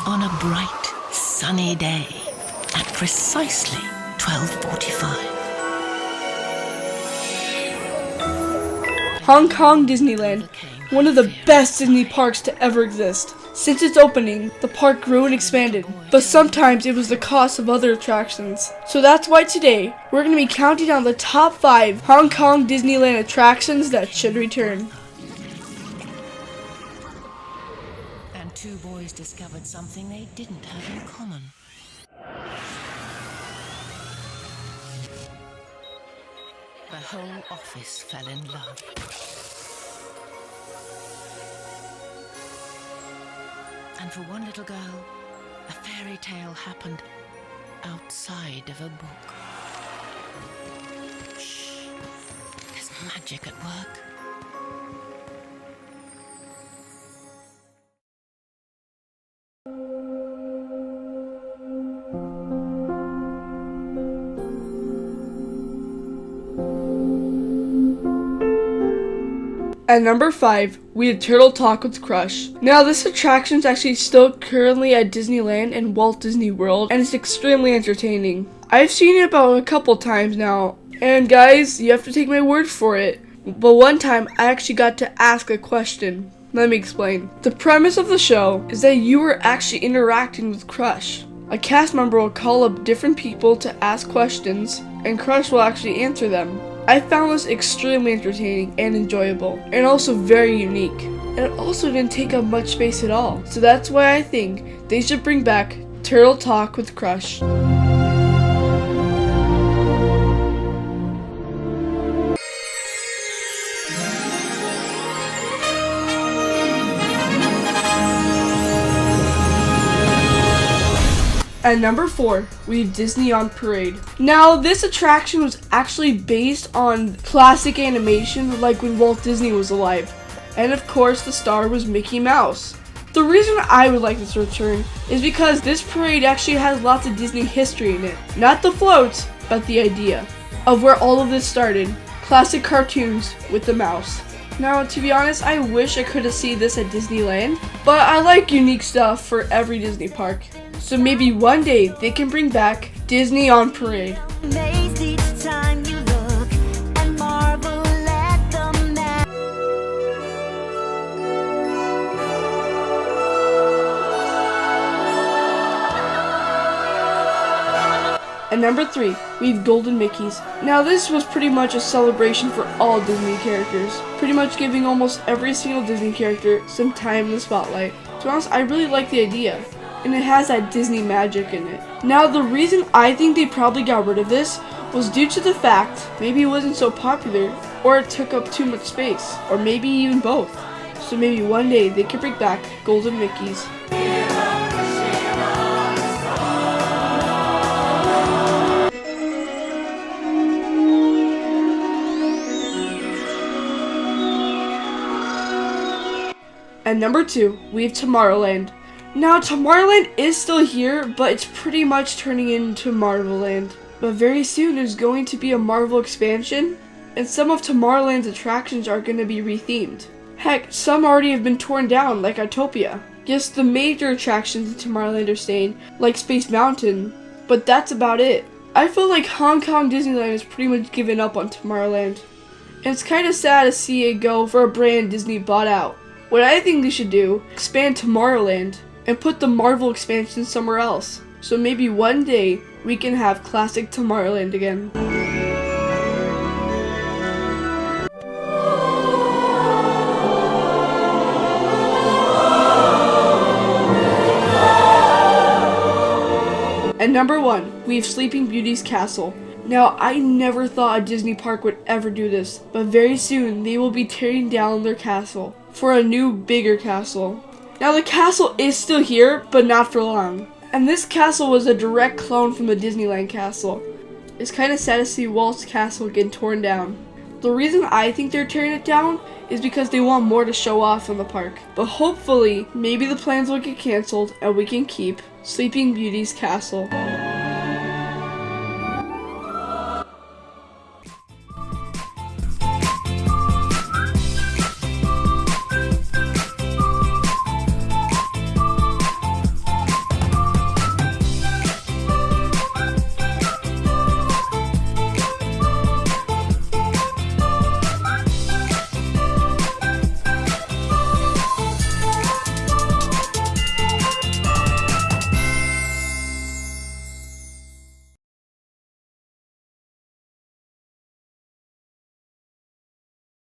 on a bright, sunny day at precisely 12:45. Hong Kong Disneyland, one of the best Disney parks to ever exist. Since its opening, the park grew and expanded, but sometimes it was the cost of other attractions. So that's why today, we're going to be counting down the top 5 Hong Kong Disneyland attractions that should return. And two boys discovered something they didn't have in common. The whole office fell in love. And for one little girl, a fairy tale happened outside of a book. Shh, there's magic at work. At number 5, we had Turtle Talk with Crush. Now this attraction is actually still currently at Disneyland and Walt Disney World, and it's extremely entertaining. I've seen it about a couple times now, and guys, you have to take my word for it. But one time, I actually got to ask a question. Let me explain. The premise of the show is that you are actually interacting with Crush. A cast member will call up different people to ask questions, and Crush will actually answer them. I found this extremely entertaining and enjoyable, and also very unique. And it also didn't take up much space at all. So that's why I think they should bring back Turtle Talk with Crush. At number 4, we have Disney on Parade. Now, this attraction was actually based on classic animation, like when Walt Disney was alive. And of course, the star was Mickey Mouse. The reason I would like this to return is because this parade actually has lots of Disney history in it. Not the floats, but the idea of where all of this started. Classic cartoons with the mouse. Now, to be honest, I wish I could have seen this at Disneyland, but I like unique stuff for every Disney park. So maybe one day they can bring back Disney on Parade. At number 3, we have Golden Mickeys. Now this was pretty much a celebration for all Disney characters, pretty much giving almost every single Disney character some time in the spotlight. To be honest, I really like the idea. And it has that Disney magic in it. Now, the reason I think they probably got rid of this was due to the fact maybe it wasn't so popular, or it took up too much space, or maybe even both. So maybe one day they could bring back Golden Mickeys. At number 2, we have Tomorrowland. Now, Tomorrowland is still here, but it's pretty much turning into Marvel-land. But very soon there's going to be a Marvel expansion, and some of Tomorrowland's attractions are going to be rethemed. Heck, some already have been torn down, like Autopia. Yes, the major attractions in Tomorrowland are staying, like Space Mountain, but that's about it. I feel like Hong Kong Disneyland has pretty much given up on Tomorrowland. And it's kind of sad to see it go for a brand Disney bought out. What I think they should do, expand Tomorrowland, and put the Marvel expansion somewhere else. So maybe one day we can have classic Tomorrowland again. At number 1, we have Sleeping Beauty's Castle. Now, I never thought a Disney park would ever do this, but very soon they will be tearing down their castle for a new, bigger castle. Now, the castle is still here, but not for long. And this castle was a direct clone from the Disneyland castle. It's kind of sad to see Walt's castle get torn down. The reason I think they're tearing it down is because they want more to show off in the park. But hopefully, maybe the plans will get canceled and we can keep Sleeping Beauty's castle.